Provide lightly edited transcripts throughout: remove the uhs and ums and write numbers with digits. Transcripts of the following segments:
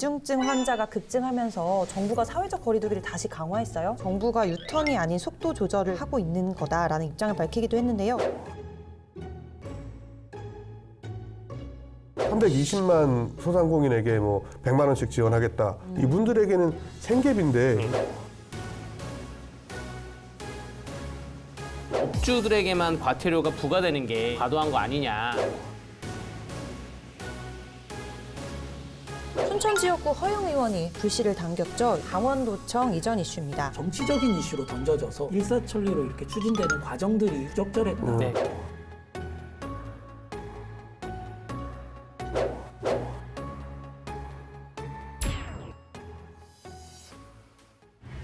위중증 환자가 급증하면서 정부가 사회적 거리두기를 다시 강화했어요. 정부가 유턴이 아닌 속도 조절을 하고 있는 거다라는 입장을 밝히기도 했는데요. 320만 소상공인에게 뭐 100만 원씩 지원하겠다. 이분들에게는 생계비인데 업주들에게만 과태료가 부과되는 게 과도한 거 아니냐. 춘천지역구 허영 의원이 불씨를 당겼죠. 강원도청 이전 이슈입니다. 정치적인 이슈로 던져져서 일사천리로 이렇게 추진되는 과정들이 부적절했다. 네.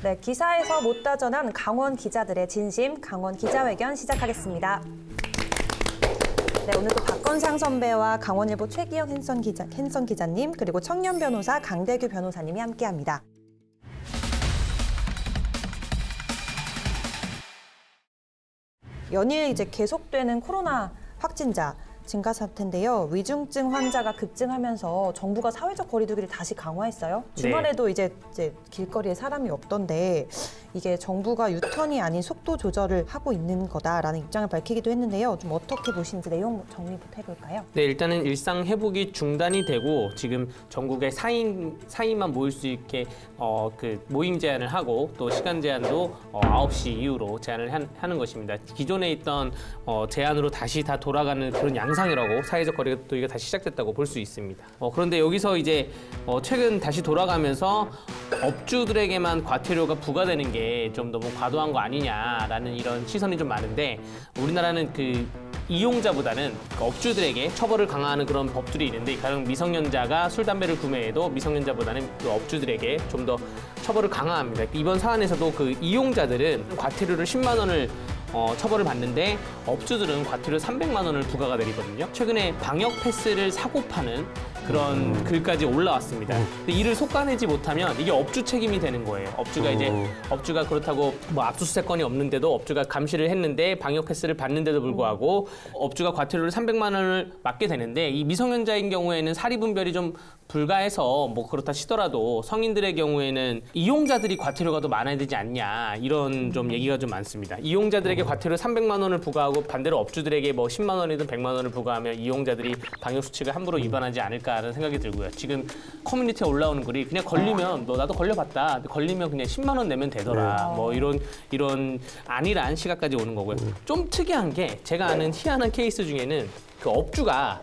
네, 기사에서 못 다전한 강원 기자들의 진심, 강원 기자회견 시작하겠습니다. 네, 오늘도 박건상 선배와 강원일보 최기영 henson 기자님 그리고 청년 변호사 강대규 변호사님이 함께합니다. 연일 이제 계속되는 코로나 확진자 증가 사태인데요. 위중증 환자가 급증하면서 정부가 사회적 거리두기를 다시 강화했어요. 주말에도 이제 길거리에 사람이 없던데 이게 정부가 유턴이 아닌 속도 조절을 하고 있는 거다라는 입장을 밝히기도 했는데요. 좀 어떻게 보시는지 내용 정리부터 해볼까요? 네, 일단은 일상 회복이 중단이 되고 지금 전국에 4인만 모일 수 있게 그 모임 제한을 하고 또 시간 제한도 9시 이후로 제한을 하는 것입니다. 기존에 있던 제한으로 다시 다 돌아가는 그런 양상이라고 사회적 거리두기가 다시 시작됐다고 볼 수 있습니다. 그런데 여기서 이제 최근 다시 돌아가면서 업주들에게만 과태료가 부과되는 게 좀 너무 과도한 거 아니냐라는 이런 시선이 좀 많은데 우리나라는 그 이용자보다는 그 업주들에게 처벌을 강화하는 그런 법들이 있는데 가령 미성년자가 술, 담배를 구매해도 미성년자보다는 그 업주들에게 좀 더 처벌을 강화합니다. 이번 사안에서도 그 이용자들은 과태료를 10만 원을 처벌을 받는데 업주들은 과태료 300만 원을 부과가 내리거든요. 최근에 방역 패스를 사고 파는 그런 글까지 올라왔습니다. 근데 이를 속아내지 못하면 이게 업주 책임이 되는 거예요. 업주가 이제 업주가 그렇다고 뭐 압수수색 건이 없는데도 업주가 감시를 했는데 방역 패스를 받는데도 불구하고 업주가 과태료를 300만 원을 맞게 되는데 이 미성년자인 경우에는 사리 분별이 좀 불가해서 뭐 그렇다 치더라도 성인들의 경우에는 이용자들이 과태료가 더 많아야 되지 않냐 이런 좀 얘기가 좀 많습니다. 이용자들에게 과태료 300만 원을 부과하고 반대로 업주들에게 뭐 10만 원이든 100만 원을 부과하면 이용자들이 방역 수칙을 함부로 위반하지 않을까라는 생각이 들고요. 지금 커뮤니티에 올라오는 글이 그냥 걸리면 너 나도 걸려봤다. 걸리면 그냥 10만 원 내면 되더라. 뭐 이런 안일한 시각까지 오는 거고요. 좀 특이한 게 제가 아는 희한한 케이스 중에는 그 업주가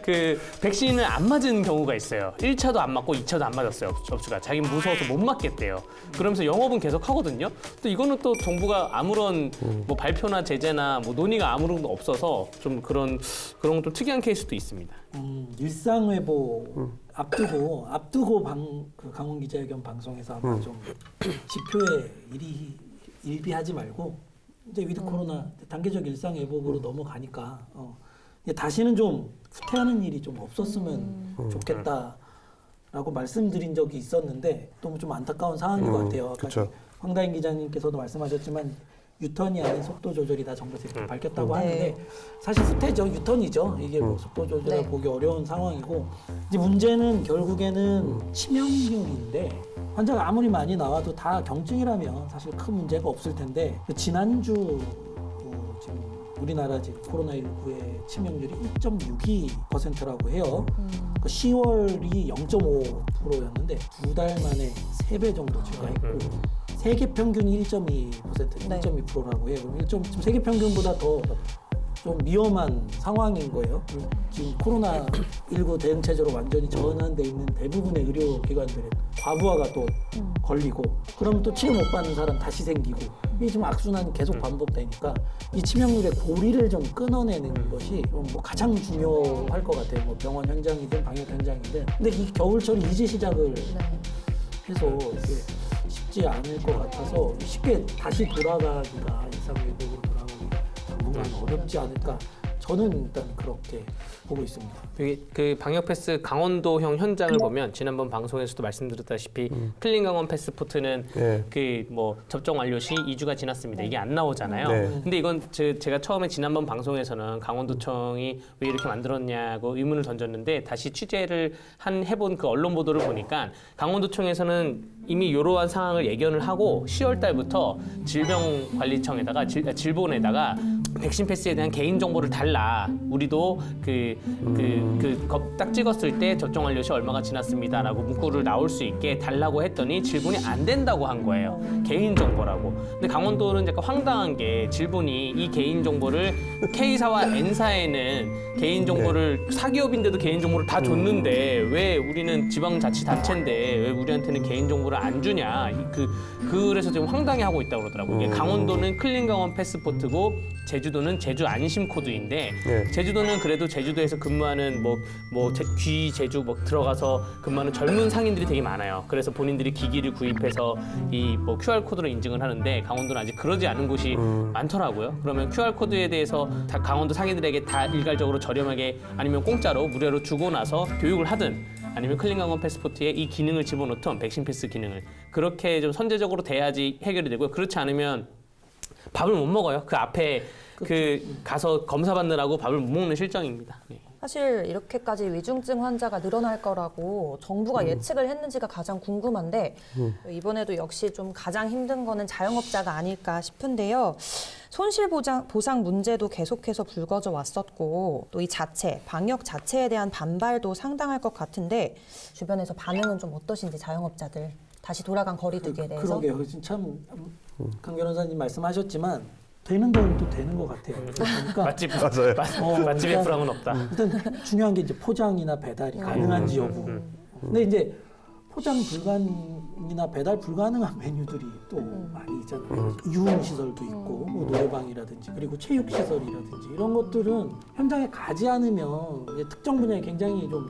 그 백신을 안 맞은 경우가 있어요. 1차도 안 맞고 2차도 안 맞았어요. 업주가 자기는 무서워서 못 맞겠대요. 그러면서 영업은 계속 하거든요. 또 이거는 또 정부가 아무런 뭐 발표나 제재나 뭐 논의가 아무런 없어서 좀 그런 좀 특이한 케이스도 있습니다. 일상 회복 앞두고 그 강원 기자회견 방송에서 아마 좀 지표에 일비하지 말고 이제 위드 코로나 단계적 일상 회복으로 넘어가니까 다시는 좀 후퇴하는 일이 좀 없었으면 좋겠다라고 말씀드린 적이 있었는데 너무 좀 안타까운 상황인 것 같아요. 그렇죠. 황다인 기자님께서도 말씀하셨지만 유턴이 아닌 속도 조절이다 정부에서 이렇게 밝혔다고 하는데 사실 후퇴죠. 유턴이죠. 이게 뭐 속도 조절을 보기 어려운 상황이고 이제 문제는 결국에는 치명률인데 환자가 아무리 많이 나와도 다 경증이라면 사실 큰 문제가 없을 텐데 지난주 지금 우리나라 지금 코로나19의 치명률이 1.62%라고 해요. 10월이 0.5%였는데 2달 만에 3배 정도 증가했고 세계 평균이 1.2%, 1.2%라고 해요. 그럼 세계 평균보다 더 좀 위험한 상황인 거예요. 지금 코로나19 대응 체제로 완전히 전환돼 있는 대부분의 의료기관들은 과부하가 또 걸리고 그럼 또 치료 못 받는 사람 다시 생기고 이게 지금 악순환이 계속 반복되니까 이 치명률의 고리를 좀 끊어내는 것이 뭐 가장 중요할 것 같아요. 뭐 병원 현장이든 방역 현장이든. 근데 이 겨울철이 이제 시작을 해서 이게 쉽지 않을 것 같아서 쉽게 다시 돌아가기가 일상회복으로 돌아가기 당분간 어렵지 않을까. 저는 일단 그렇게 보고 있습니다. 여기 그 방역 패스 강원도형 현장을 보면 지난번 방송에서도 말씀드렸다시피 클린 강원 패스포트는 네. 그 뭐 접종 완료 시 2주가 지났습니다. 이게 안 나오잖아요. 네. 근데 이건 제가 처음에 지난번 방송에서는 강원도청이 왜 이렇게 만들었냐고 의문을 던졌는데 다시 취재를 해본 그 언론 보도를 보니까 강원도청에서는 이미 이러한 상황을 예견을 하고 10월 달부터 질병관리청에다가 질본에다가 백신 패스에 대한 개인 정보를 달라. 우리도 딱 찍었을 때 접종 완료 시 얼마가 지났습니다라고 문구를 나올 수 있게 달라고 했더니 질본이 안 된다고 한 거예요. 개인 정보라고. 근데 강원도는 약간 황당한 게 질본이 이 개인 정보를 K사와 N사에는 개인 정보를 사기업인데도 개인 정보를 다 줬는데 왜 우리는 지방자치단체인데 왜 우리한테는 개인 정보를 안 주냐. 그래서 지금 황당해하고 있다고 그러더라고요. 이게 강원도는 클린 강원 패스포트고 제주도는 제주 안심 코드인데 네. 제주도는 그래도 제주도에서 근무하는 귀 제주 들어가서 근무하는 젊은 상인들이 되게 많아요. 그래서 본인들이 기기를 구입해서 이 QR 코드로 인증을 하는데 강원도는 아직 그러지 않은 곳이 많더라고요. 그러면 QR 코드에 대해서 다 강원도 상인들에게 다 일괄적으로 저렴하게 아니면 공짜로 무료로 주고 나서 교육을 하든 아니면 클린 강원 패스포트에 이 기능을 집어넣던 백신 패스 기능을 그렇게 좀 선제적으로 돼야지 해결이 되고요. 그렇지 않으면 밥을 못 먹어요. 그 앞에 가서 검사 받느라고 밥을 못 먹는 실정입니다. 네. 사실 이렇게까지 위중증 환자가 늘어날 거라고 정부가 예측을 했는지가 가장 궁금한데 이번에도 역시 좀 가장 힘든 거는 자영업자가 아닐까 싶은데요. 손실 보상 문제도 계속해서 불거져 왔었고 또 이 방역 자체에 대한 반발도 상당할 것 같은데 주변에서 반응은 좀 어떠신지 자영업자들 다시 돌아간 거리두기에 대해서. 그러게요. 참 강 변호사님 말씀하셨지만 되는 건 또 되는 것 같아요. 그러니까 맞아요. 맛집에 그러니까 불황은 없다. 일단 중요한 게 이제 포장이나 배달이 가능한지 여부. 근데 이제 포장 불가능이나 배달 불가능한 메뉴들이 또 많이 있잖아요. 유흥 시설도 있고 뭐 노래방이라든지 그리고 체육 시설이라든지 이런 것들은 현장에 가지 않으면 이제 특정 분야에 굉장히 좀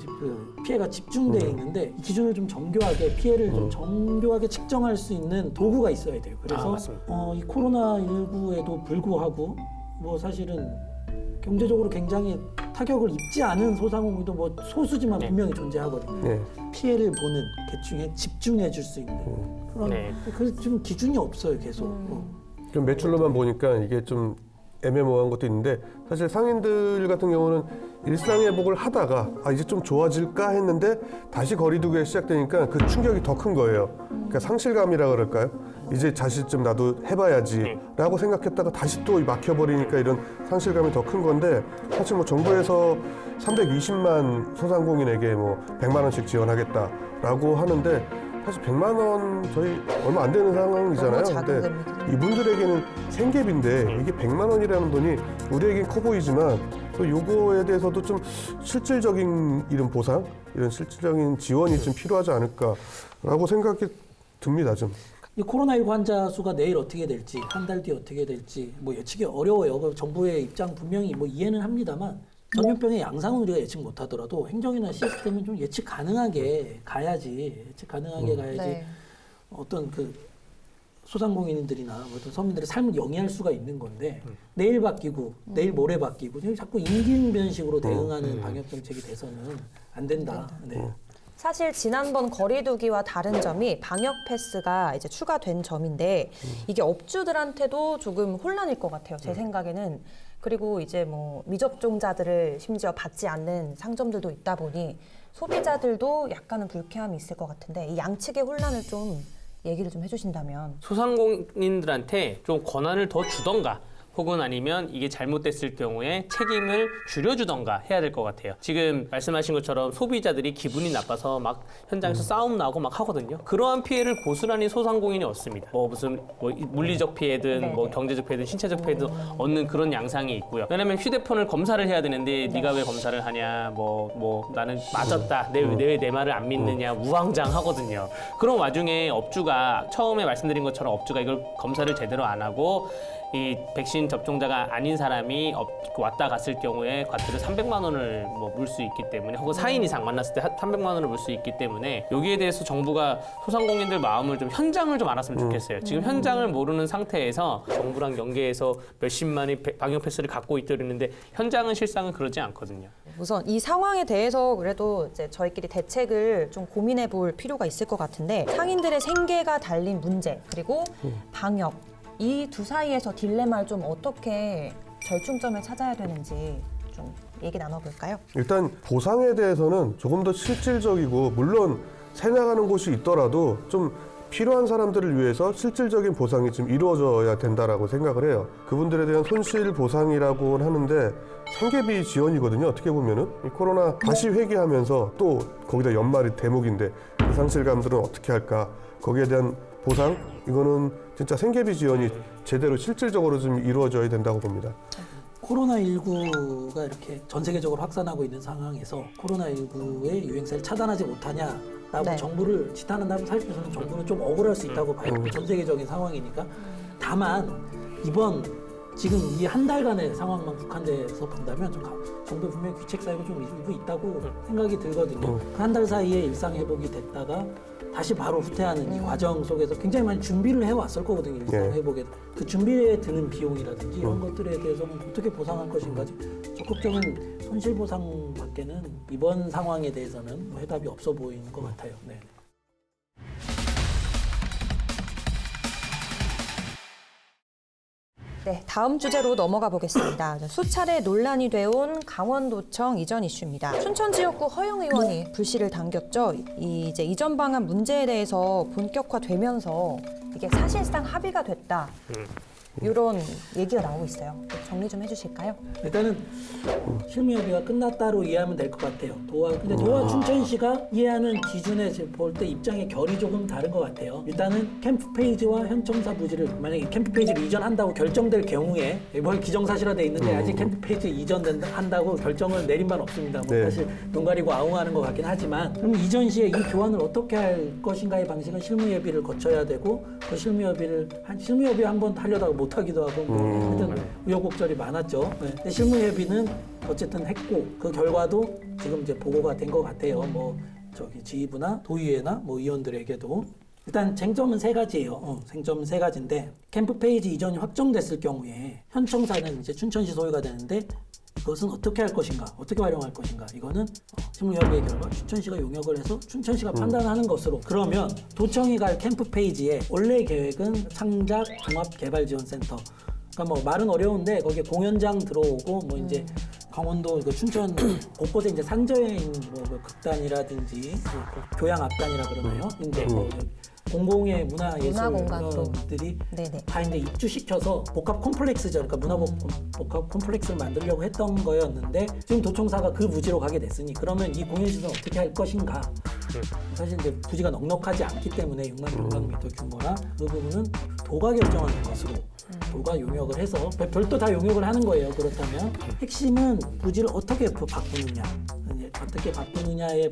피해가 집중되어 있는데 이 기준을 좀 정교하게 피해를 좀 정교하게 측정할 수 있는 도구가 있어야 돼요. 그래서 맞습니다. 이 코로나19에도 불구하고 뭐 사실은 경제적으로 굉장히 타격을 입지 않은 소상공인도 뭐 소수지만 분명히 존재하거든요. 네. 피해를 보는 계층에 집중해 줄 수 있는 그런 그래서 좀 기준이 없어요 계속. 좀 매출로만 보니까 이게 좀 애매모호한 것도 있는데 사실 상인들 같은 경우는 일상회복을 하다가 이제 좀 좋아질까 했는데 다시 거리두기가 시작되니까 그 충격이 더 큰 거예요. 그러니까 상실감이라 그럴까요? 이제 다시 좀 나도 해봐야지라고 생각했다가 다시 또 막혀버리니까 이런 상실감이 더 큰 건데 사실 뭐 정부에서 320만 소상공인에게 뭐 100만 원씩 지원하겠다라고 하는데 사실 100만 원 저희 얼마 안 되는 상황이잖아요. 너무 작은 근데 금액이네요. 이분들에게는 생계비인데 이게 100만 원이라는 돈이 우리에겐 커 보이지만 또 요거에 대해서도 좀 실질적인 이런 보상, 이런 실질적인 지원이 좀 필요하지 않을까라고 생각이 듭니다. 좀. 이 코로나19 환자 수가 내일 어떻게 될지 한 달 뒤에 어떻게 될지 뭐 예측이 어려워요. 정부의 입장 분명히 뭐 이해는 합니다만 전염병의 양상은 우리가 예측 못하더라도 행정이나 시스템은 좀 예측 가능하게 가야지. 예측 가능하게 가야지. 네. 어떤 그 소상공인들이나 어떤 서민들의 삶을 영위할 수가 있는 건데 내일 바뀌고 내일 모레 바뀌고 지금 자꾸 임기응변식으로 대응하는 방역 정책이 돼서는 안 된다. 네. 사실 지난번 거리두기와 다른 점이 방역 패스가 이제 추가된 점인데 이게 업주들한테도 조금 혼란일 것 같아요. 제 생각에는. 그리고 이제 뭐 미접종자들을 심지어 받지 않는 상점들도 있다 보니 소비자들도 약간은 불쾌함이 있을 것 같은데 이 양측의 혼란을 좀 얘기를 좀 해주신다면. 소상공인들한테 좀 권한을 더 주던가 혹은 아니면 이게 잘못됐을 경우에 책임을 줄여주던가 해야 될 것 같아요. 지금 말씀하신 것처럼 소비자들이 기분이 나빠서 막 현장에서 싸움 나고 막 하거든요. 그러한 피해를 고스란히 소상공인이 얻습니다. 뭐 무슨 물리적 피해든 뭐 경제적 피해든 신체적 피해든 얻는 그런 양상이 있고요. 왜냐면 휴대폰을 검사를 해야 되는데 네가 왜 검사를 하냐, 뭐 나는 맞았다, 내 말을 안 믿느냐 우왕좌왕하거든요. 그런 와중에 업주가 처음에 말씀드린 것처럼 업주가 이걸 검사를 제대로 안 하고 이 백신 접종자가 아닌 사람이 왔다 갔을 경우에 과태료 300만 원을 뭐 물 수 있기 때문에 혹은 4인 이상 만났을 때 300만 원을 물 수 있기 때문에 여기에 대해서 정부가 소상공인들 마음을 좀 현장을 좀 알았으면 좋겠어요. 지금 현장을 모르는 상태에서 정부랑 연계해서 몇십만의 방역 패스를 갖고 있더랬는데 현장은 실상은 그러지 않거든요. 우선 이 상황에 대해서 그래도 이제 저희끼리 대책을 좀 고민해 볼 필요가 있을 것 같은데 상인들의 생계가 달린 문제 그리고 방역 이 두 사이에서 딜레마를 좀 어떻게 절충점을 찾아야 되는지 좀 얘기 나눠볼까요? 일단 보상에 대해서는 조금 더 실질적이고 물론 새 나가는 곳이 있더라도 좀 필요한 사람들을 위해서 실질적인 보상이 좀 이루어져야 된다라고 생각을 해요. 그분들에 대한 손실 보상이라고 하는데 생계비 지원이거든요. 어떻게 보면은 이 코로나 다시 회귀하면서 또 거기다 연말이 대목인데 그 상실감들은 어떻게 할까? 거기에 대한 보상 이거는 진짜 생계비 지원이 제대로 실질적으로 좀 이루어져야 된다고 봅니다. 코로나19가 이렇게 전 세계적으로 확산하고 있는 상황에서 코로나19의 유행세를 차단하지 못하냐라고 네. 정부를 지탄한다면 사실 저는 정부는 좀 억울할 수 있다고 봐요. 전 세계적인 상황이니까. 다만 이번 지금 이 한 달간의 상황만 국한돼서 본다면 정부 분명히 귀책 사유가 좀 일부 있다고 생각이 들거든요. 그 한 달 사이에 일상 회복이 됐다가 다시 바로 후퇴하는 이 과정 속에서 굉장히 많이 준비를 해왔을 거거든요. 일상 회복에 그 준비에 드는 비용이라든지 이런 것들에 대해서는 어떻게 보상할 것인가 적극적인 손실 보상밖에는 이번 상황에 대해서는 뭐 해답이 없어 보이는 것 같아요. 네. 네, 다음 주제로 넘어가 보겠습니다. 수차례 논란이 돼온 강원도청 이전 이슈입니다. 춘천 지역구 허영 의원이 불씨를 당겼죠. 이제 이전 방안 문제에 대해서 본격화되면서 이게 사실상 합의가 됐다. 이런 얘기가 나오고 있어요. 정리 좀 해주실까요? 일단은 실무협의가 끝났다로 이해하면 될 것 같아요. 근데 도와 춘천시가 이해하는 기준에 볼 때 입장의 결이 조금 다른 것 같아요. 일단은 캠프 페이지와 현청사 부지를 만약에 캠프 페이지를 이전한다고 결정될 경우에 뭐 기정사실화돼 있는데 아직 캠프 페이지 이전한다고 결정을 내린 바는 없습니다. 뭐 네. 사실 눈 가리고 아웅하는 것 같긴 하지만 그럼 이전 시에 이 교환을 어떻게 할 것인가의 방식은 실무협의를 거쳐야 되고 그 실무협의 한번 하려다가 못하기도 하고 하여튼 우여곡절이 많았죠. 네. 근데 실무협의는 어쨌든 했고 그 결과도 지금 이제 보고가 된 것 같아요. 뭐 저기 지휘부나 도의회나 뭐 의원들에게도 일단 쟁점은 세 가지예요. 쟁점은 세 가지인데 캠프 페이지 이전이 확정됐을 경우에 현청사는 이제 춘천시 소유가 되는데 그것은 어떻게 할 것인가, 어떻게 활용할 것인가. 이거는 실무협의의 결과 춘천시가 용역을 해서 춘천시가 판단하는 것으로. 그러면 도청이 갈 캠프 페이지에 원래 계획은 창작 종합개발지원센터. 그러니까 뭐 말은 어려운데 거기에 공연장 들어오고 뭐 이제 강원도 그 춘천 곳곳에 이제 산저에 있는 뭐 극단이라든지 뭐 교양 악단이라 그러나요? 이제 뭐 공공의 문화예술 문화공간도. 것들이 네네. 다 이제 입주시켜서 복합 콤플렉스죠. 그러니까 복합 콤플렉스를 만들려고 했던 거였는데 지금 도청사가 그 부지로 가게 됐으니 그러면 이 공연시설은 어떻게 할 것인가? 사실 이제 부지가 넉넉하지 않기 때문에 6만 평방미터 규모라 그 부분은 도가 결정하는 것으로 도가 용역을 해서 별도 다 용역을 하는 거예요. 그렇다면 핵심은 부지를 어떻게 바꾸느냐, 이제 어떻게 바꾸느냐의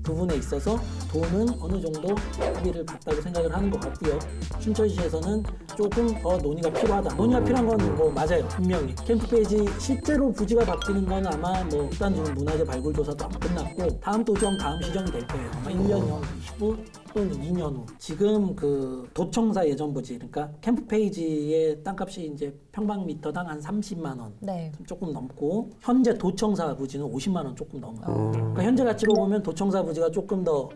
부분에 있어서 도는 어느 정도 합의를 봤다고 생각을 하는 것 같고요. 춘천시에서는 조금 더 논의가 필요하다. 논의가 필요한 건 뭐 맞아요. 분명히 캠프 페이지 실제로 부지가 바뀌는 건 아마 뭐 일단적인 문화재 발굴 조사도 아마 끝났고 다음 도정 다음 시정이 될 거예요. 아마 1년 후 또는 2년 후. 지금 그 도청사 예전 부지 그러니까 캠프 페이지의 땅값이 이제 평방미터당 한 30만 원. 네. 조금 넘고 현재 도청사 부지는 50만 원 조금 넘어요. 그러니까 현재 가치로 보면 도청사 부지가 조금 더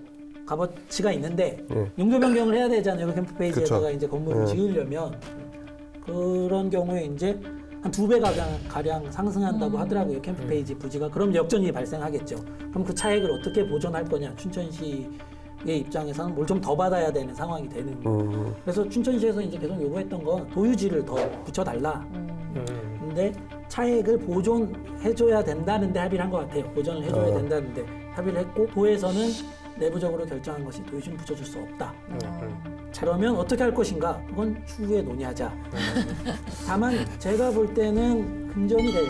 값어치가 있는데 용도 변경을 해야 되잖아요. 캠프 페이지에다가 그쵸. 이제 건물을 지으려면 그런 경우에 이제 한 2배 가량 상승한다고 하더라고요. 캠프 페이지 부지가. 그럼 역전이 발생하겠죠. 그럼 그 차액을 어떻게 보존할 거냐? 춘천시의 입장에서는 뭘 좀 더 받아야 되는 상황이 되는 거예요. 그래서 춘천시에서 이제 계속 요구했던 건 도유지를 더 붙여달라. 근데 차액을 보존해줘야 된다는데 합의를 한 것 같아요. 보존을 해줘야 된다는데 합의를 했고 도에서는 내부적으로 결정한 것이 도유지는 붙여줄 수 없다. 그러면 어떻게 할 것인가? 그건 추후에 논의하자. 다만 제가 볼 때는 긍정이 될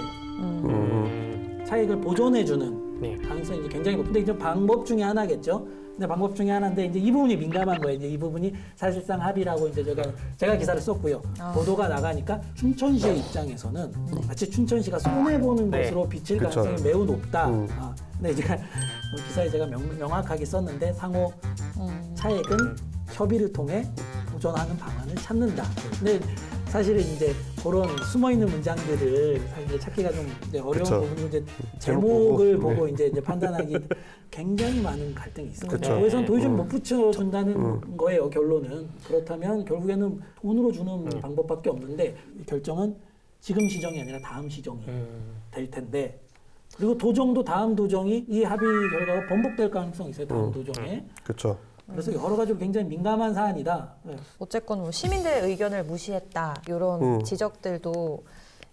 차액을 보존해주는 네. 가능성이 이제 굉장히 높은데 이제 방법 중에 하나겠죠. 근데 방법 중에 하나인데 이제 이 부분이 민감한 거예요. 이제 이 부분이 사실상 합의라고 이제 제가 기사를 썼고요. 보도가 나가니까 춘천시의 입장에서는 마치 춘천시가 손해 보는 네. 것으로 비칠 그쵸. 가능성이 매우 높다. 근데 이제 기사에 제가 명확하게 썼는데 상호 차액은 협의를 통해 보전하는 방안을 찾는다. 근데 사실은 이제 그런 숨어 있는 문장들을 사실 찾기가 좀 이제 어려운 그쵸. 부분이고 이제 제목 제목을 보고, 보고 네. 이제 판단하기 굉장히 많은 갈등이 있습니다. 그쵸. 거기선 돈이 좀 못 붙여준다는 거예요. 결론은. 그렇다면 결국에는 돈으로 주는 방법밖에 없는데 이 결정은 지금 시정이 아니라 다음 시정이 될 텐데 그리고 도정도 다음 도정이 이 합의 결과가 번복될 가능성이 있어요. 다음 도정에. 그렇죠. 그래서 여러 가지로 굉장히 민감한 사안이다. 네. 어쨌건 뭐 시민들의 의견을 무시했다 이런 지적들도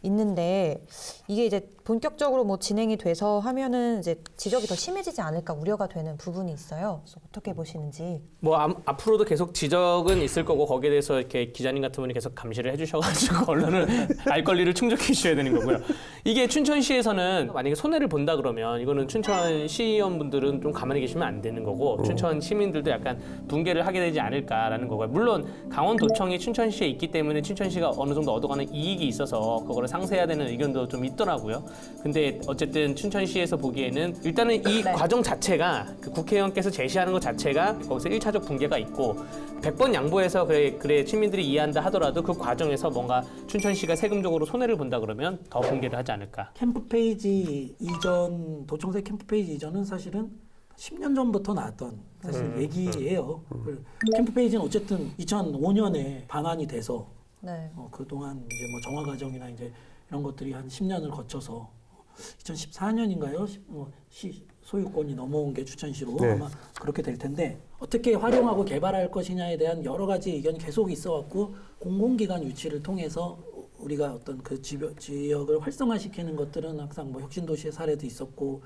있는데 이게 이제 본격적으로 뭐 진행이 돼서 하면은 이제 지적이 더 심해지지 않을까 우려가 되는 부분이 있어요. 그래서 어떻게 보시는지. 뭐 앞으로도 계속 지적은 있을 거고 거기에 대해서 이렇게 기자님 같은 분이 계속 감시를 해주셔가지고 언론을 알 권리를 충족해 주셔야 되는 거고요. 이게 춘천시에서는 만약에 손해를 본다 그러면 이거는 춘천 시의원분들은 좀 가만히 계시면 안 되는 거고 춘천 시민들도 약간 붕괴를 하게 되지 않을까라는 거고요. 물론 강원도청이 춘천시에 있기 때문에 춘천시가 어느 정도 얻어가는 이익이 있어서 그거를 상쇄해야 되는 의견도 좀 있더라고요. 근데 어쨌든 춘천시에서 보기에는 일단은 이 과정 자체가 그 국회의원께서 제시하는 것 자체가 거기서 1차적 붕괴가 있고 100번 양보해서 그래 시민들이 이해한다 하더라도 그 과정에서 뭔가 춘천시가 세금적으로 손해를 본다 그러면 더 붕괴를 하지 않을까. 캠프 페이지 이전 도청세 캠프 페이지 이전은 사실은 10년 전부터 나왔던 사실 얘기예요. 캠프 페이지는 어쨌든 2005년에 반환이 돼서 네. 그동안 이제 뭐 정화 과정이나 이제 이런 것들이 한 10년을 거쳐서 2014년인가요? 소유권이 넘어온 게 춘천시로 네. 아마 그렇게 될 텐데 어떻게 활용하고 개발할 것이냐에 대한 여러 가지 의견이 계속 있어왔고 공공기관 유치를 통해서 우리가 어떤 그 지역을 활성화시키는 것들은 항상 뭐 혁신도시의 사례도 있었고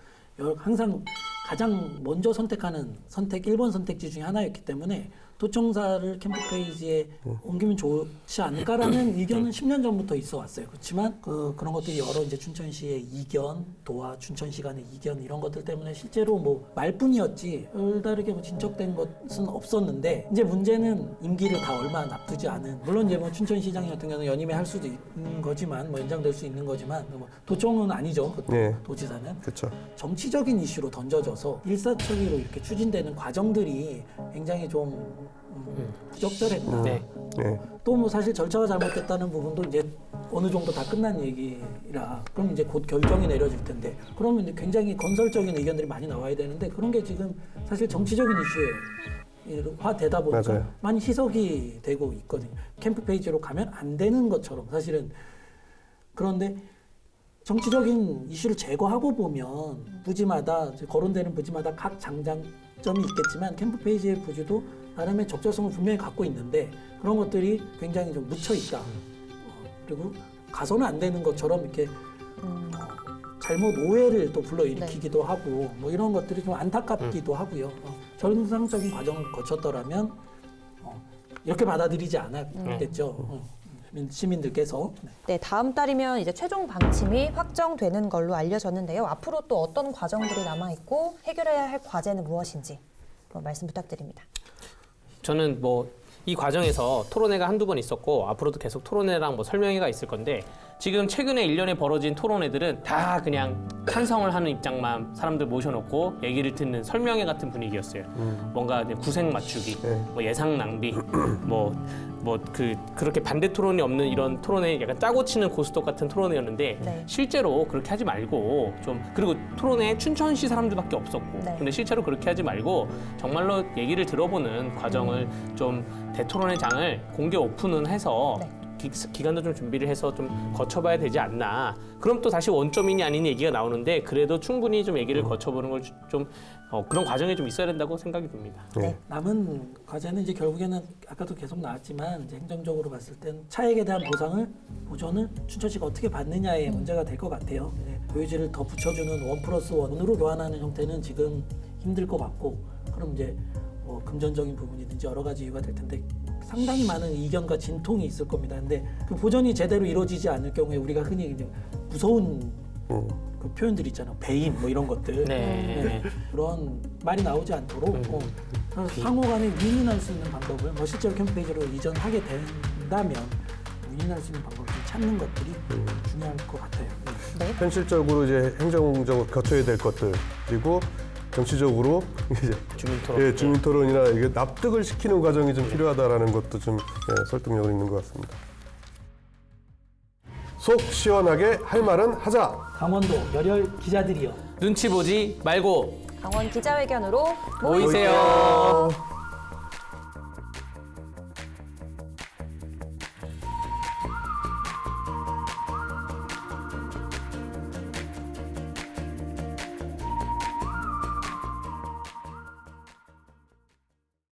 항상 가장 먼저 선택하는 1번 선택지 중에 하나였기 때문에 도청사를 캠프 페이지에 옮기면 좋지 않을까라는 의견은 10년 전부터 있어 왔어요. 그렇지만 그런 것들이 여러 이제 춘천시의 이견, 도와 춘천시 간의 이견 이런 것들 때문에 실제로 뭐 말뿐이었지 별다르게 뭐 진척된 것은 없었는데 이제 문제는 임기를 다 얼마 앞두지 않은 물론 이제 뭐 춘천시장 같은 경우는 연임에 할 수도 있는 거지만 뭐 연장될 수 있는 거지만 뭐 도청은 아니죠. 네. 도지사는 그렇죠. 정치적인 이슈로 던져져서 일사천리로 이렇게 추진되는 과정들이 굉장히 좀 부적절했다. 네. 네. 또 뭐 사실 절차가 잘못됐다는 부분도 이제 어느 정도 다 끝난 얘기라 그럼 이제 곧 결정이 내려질 텐데 그러면 이제 굉장히 건설적인 의견들이 많이 나와야 되는데 그런 게 지금 사실 정치적인 이슈에 화되다 보니까 맞아요. 많이 희석이 되고 있거든요. 캠프 페이지로 가면 안 되는 것처럼 사실은 그런데 정치적인 이슈를 제거하고 보면 부지마다 거론되는 부지마다 각 장단점이 있겠지만 캠프 페이지의 부지도 나름의 적절성을 분명히 갖고 있는데 그런 것들이 굉장히 좀 묻혀 있다. 그리고 가서는 안 되는 것처럼 이렇게 잘못 오해를 또 불러일으키기도 하고 뭐 이런 것들이 좀 안타깝기도 하고요. 정상적인 과정을 거쳤더라면 이렇게 받아들이지 않았겠죠. 시민들께서. 네, 다음 달이면 이제 최종 방침이 확정되는 걸로 알려졌는데요. 앞으로 또 어떤 과정들이 남아 있고 해결해야 할 과제는 무엇인지 말씀 부탁드립니다. 저는 뭐 이 과정에서 토론회가 한두 번 있었고 앞으로도 계속 토론회랑 뭐 설명회가 있을 건데 지금 최근에 1년에 벌어진 토론회들은 다 그냥 찬성을 하는 입장만 사람들 모셔놓고 얘기를 듣는 설명회 같은 분위기였어요. 뭔가 구색 맞추기, 네. 뭐 예상 낭비, 그렇게 반대 토론이 없는 이런 토론회 약간 짜고 치는 고스톱 같은 토론회였는데 네. 실제로 그렇게 하지 말고 좀 그리고 토론회에 춘천시 사람들밖에 없었고 네. 근데 실제로 그렇게 하지 말고 정말로 얘기를 들어보는 과정을 좀 대토론회장을 공개 오픈은 해서 네. 기간도 좀 준비를 해서 좀 거쳐봐야 되지 않나. 그럼 또 다시 원점이니 아니니 얘기가 나오는데 그래도 충분히 좀 얘기를 거쳐보는 걸 좀 그런 과정이 좀 있어야 된다고 생각이 듭니다. 네. 남은 과제는 이제 결국에는 아까도 계속 나왔지만 이제 행정적으로 봤을 땐 차액에 대한 보전을 춘천시가 어떻게 받느냐의 문제가 될 것 같아요. 보유지를 더 붙여주는 1+1으로 교환하는 형태는 지금 힘들 것 같고 그럼 이제 뭐 금전적인 부분이든지 여러 가지 이유가 될 텐데 상당히 많은 이견과 진통이 있을 겁니다. 근데 그 보전이 제대로 이루어지지 않을 경우에 우리가 흔히 이제 무서운 그 표현들 있잖아요. 배임 뭐 이런 것들. 네. 그런 말이 나오지 않도록 상호 간에 윈윈할 수 있는 방법을 뭐 실제로 캠페인으로 이전하게 된다면 윈윈할 수 있는 방법을 좀 찾는 것들이 중요할 것 같아요. 네. 현실적으로 이제 행정적으로 갖춰야 될 것들 그리고 정치적으로 이제 주민 토론. 예, 주민 토론이나 이게 납득을 시키는 과정이 좀 필요하다라는 것도 좀 설득력은 있는 것 같습니다. 속 시원하게 할 말은 하자. 강원도 열혈 기자들이요. 눈치 보지 말고 강원 기자회견으로 모이세요.